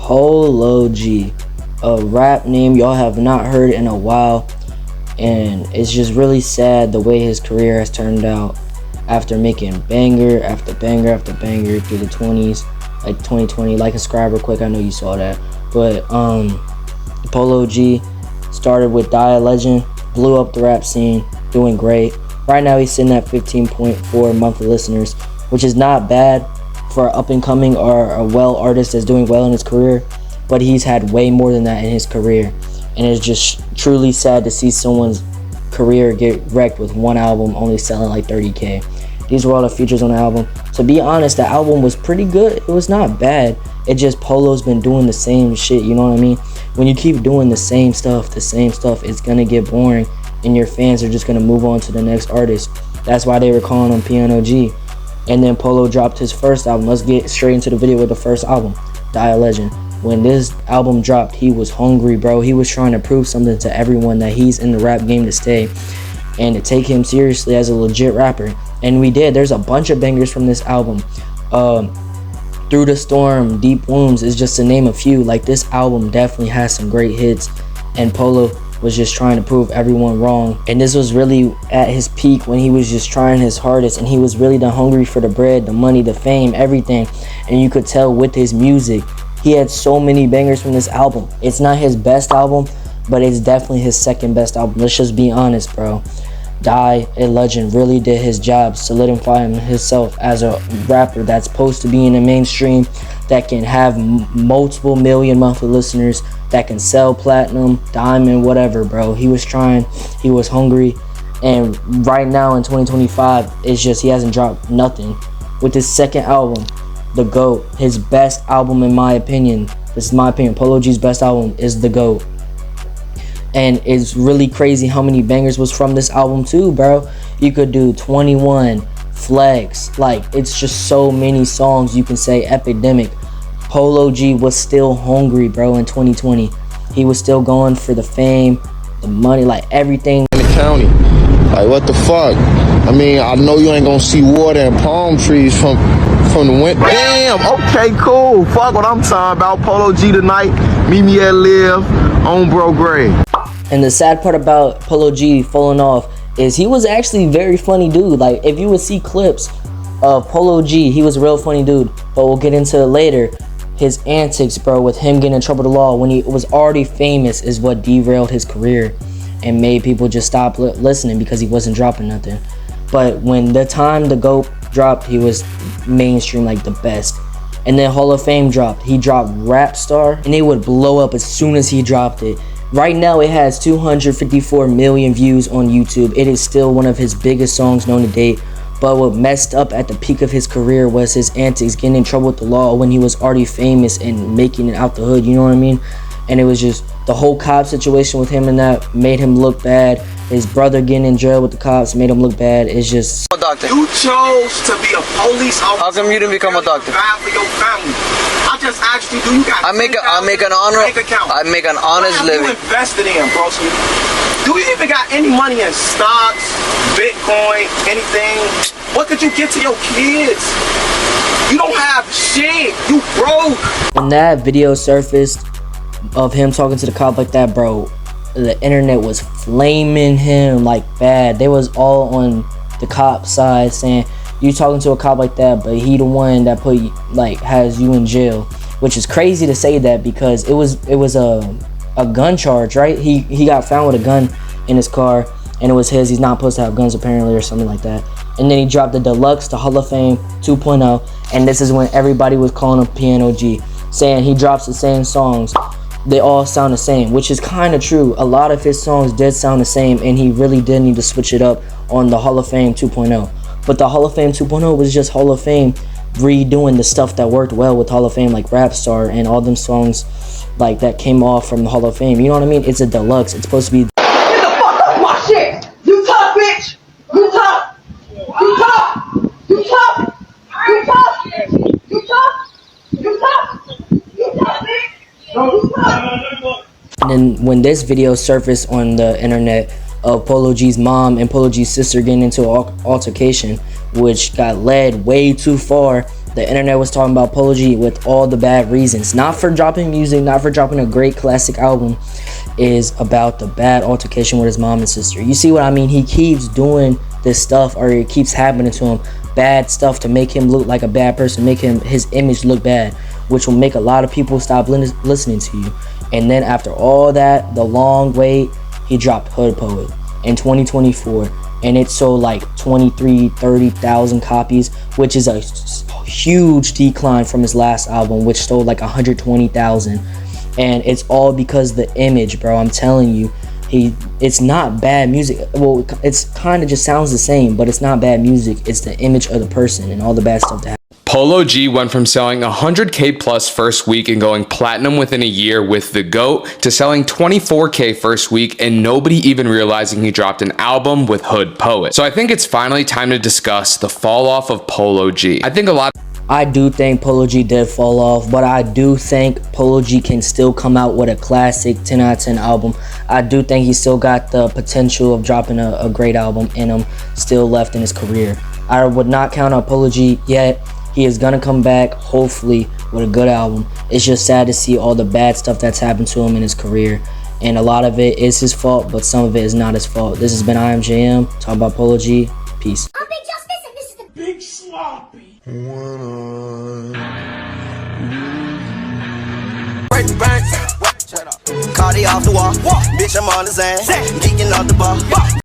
Polo G, a rap name y'all have not heard in a while, and it's just really sad the way his career has turned out after making banger after banger after banger through the 20s, like 2020. Like and subscribe real quick, I know you saw that. But Polo G started with Die a Legend, blew up the rap scene, doing great. Right now he's sitting at 15.4 monthly listeners, which is not bad for an up and coming or a well artist that's doing well in his career, but he's had way more than that in his career, and it's just truly sad to see someone's career get wrecked with one album only selling like 30K. These were all the features on the album. To be honest, the album was pretty good. It was not bad. It just Polo's been doing the same shit, you know what I mean? When you keep doing the same stuff, it's gonna get boring, and your fans are just gonna move on to the next artist. That's why they were calling him Piano G. And then Polo dropped his first album. Let's get straight into the video with the first album, Die a Legend. When this album dropped, he was hungry, bro. He was trying to prove something to everyone, that he's in the rap game to stay and to take him seriously as a legit rapper. And we did. There's a bunch of bangers from this album. Through the Storm, Deep Wounds is just to name a few. Like, this album definitely has some great hits, and Polo was just trying to prove everyone wrong. And this was really at his peak when he was just trying his hardest, and he was really hungry for the bread, the money, the fame, everything. And you could tell with his music, he had so many bangers from this album. It's not his best album, but it's definitely his second best album. Let's just be honest, bro. Die a Legend really did his job, solidifying himself as a rapper that's supposed to be in the mainstream, that can have multiple million monthly listeners, that can sell platinum, diamond, whatever, bro. He was trying, he was hungry, and right now in 2025, it's just he hasn't dropped nothing. With his second album, The GOAT, his best album in my opinion, this is my opinion, Polo G's best album is The GOAT. And it's really crazy how many bangers was from this album too, bro. You could do 21, Flex, like, it's just so many songs you can say. Epidemic. Polo G was still hungry, bro, in 2020. He was still going for the fame, the money, like everything. In the county, like, what the fuck? I mean, I know you ain't gonna see water and palm trees from the winter. Damn, okay, cool. Fuck what I'm talking about. Polo G tonight. Meet me at Live on Bro Gray. And the sad part about Polo G falling off is he was actually a very funny dude. Like, if you would see clips of Polo G, he was a real funny dude. But we'll get into it later. His antics, bro, with him getting in trouble with the law when he was already famous is what derailed his career and made people just stop listening because he wasn't dropping nothing. But when the time The GOAT dropped, he was mainstream, like the best. And then Hall of Fame dropped. He dropped Rap Star, and it would blow up as soon as he dropped it. Right now, it has 254 million views on YouTube. It is still one of his biggest songs known to date. But what messed up at the peak of his career was his antics, getting in trouble with the law when he was already famous and making it out the hood, you know what I mean? And it was just the whole cop situation with him, and that made him look bad. His brother getting in jail with the cops made him look bad. It's just... Doctor. You chose to be a police officer. How come you didn't become a doctor? Bad for your family. I just asked you, do you got I make an honest living. You invested in, bro. So do you even got any money in stocks, Bitcoin, anything? What could you get to your kids? You don't have shit. You broke. When that video surfaced of him talking to the cop like that, bro, the internet was flaming him like bad. They was all on the cop side saying, you talking to a cop like that, but he the one that put, like, has you in jail. Which is crazy to say that because it was a gun charge, right? He got found with a gun in his car, and it was his. He's not supposed to have guns apparently, or something like that. And then he dropped the Deluxe, the Hall of Fame 2.0, and this is when everybody was calling him Piano G, saying he drops the same songs. They all sound the same, which is kind of true. A lot of his songs did sound the same, and he really did need to switch it up on the Hall of Fame 2.0. But the Hall of Fame 2.0 was just Hall of Fame redoing the stuff that worked well with Hall of Fame, like Rap Star and all them songs like that came off from the Hall of Fame. You know what I mean? It's a deluxe. It's supposed to be... Get the fuck off my shit! You talk, bitch! You talk! You talk! You talk! You talk! You talk! You talk! You talk, bitch! No, you talk! And then when this video surfaced on the internet of Polo G's mom and Polo G's sister getting into an altercation, which got led way too far The internet was talking about Polo G with all the bad reasons. Not for dropping music, not for dropping a great classic album. Is about the bad altercation with his mom and sister. You see what I mean? He keeps doing this stuff, or it keeps happening to him. Bad stuff to make him look like a bad person, make his image look bad, which will make a lot of people stop listening to you. And then after all that, the long wait, he dropped Hood Poet in 2024. And it sold like 30,000 copies, which is a huge decline from his last album, which sold like 120,000. And it's all because the image, bro. I'm telling you, it's not bad music. Well, it's kind of just sounds the same, but it's not bad music. It's the image of the person and all the bad stuff that happens. Polo G went from selling 100K plus first week and going platinum within a year with The GOAT to selling 24K first week and nobody even realizing he dropped an album with Hood Poet. So I think it's finally time to discuss the fall off of Polo G. I do think Polo G did fall off, but I do think Polo G can still come out with a classic 10 out of 10 album. I do think he still got the potential of dropping a great album in him still left in his career. I would not count on Polo G yet. He is gonna come back, hopefully, with a good album. It's just sad to see all the bad stuff that's happened to him in his career. And a lot of it is his fault, but some of it is not his fault. This has been IMJM, talking about Polo G. Peace. I'm Big Justice, and this is the Big Sloppy. Break the bank. Shut up. Cardi off the wall. Bitch, I'm on the Zan. Geeking off the bar.